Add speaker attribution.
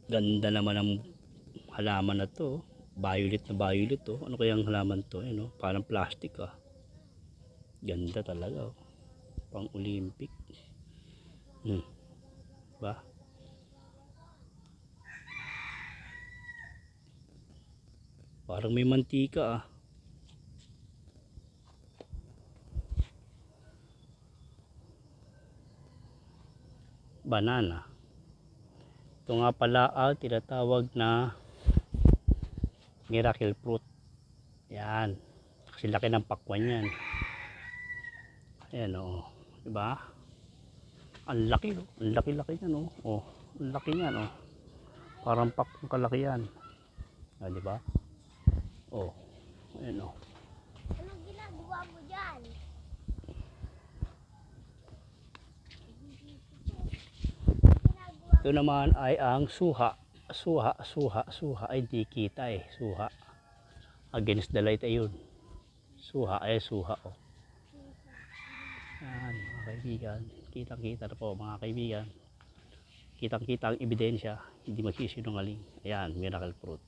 Speaker 1: Ganda naman ng halaman na to. Violet na violet to. Ano kayang halaman to? Ano? Parang plastic ah. Ganda talaga oh. Pang Olympic. Ba? Parang may mantika ah. Banana. Ito nga pala tinatawag na miracle fruit. Yan. Kasi laki ng pakwan yan. Ayan o. Diba? Ang laki o. Ang laki-laki yan o. O. Ang laki yan o. Parang pakwan kalaki yan. Ah, diba? O. Ayan o.
Speaker 2: Anong ginagawa mo dyan?
Speaker 1: Ito naman ay ang suha. Suha ay di kita eh. Suha. Against the light ayun. Suha ay suha o. Yan mga kaibigan. Kitang kita na po mga kaibigan. Kitang kita ang ebidensya. Hindi magsisinungaling. Ayan, miracle fruit.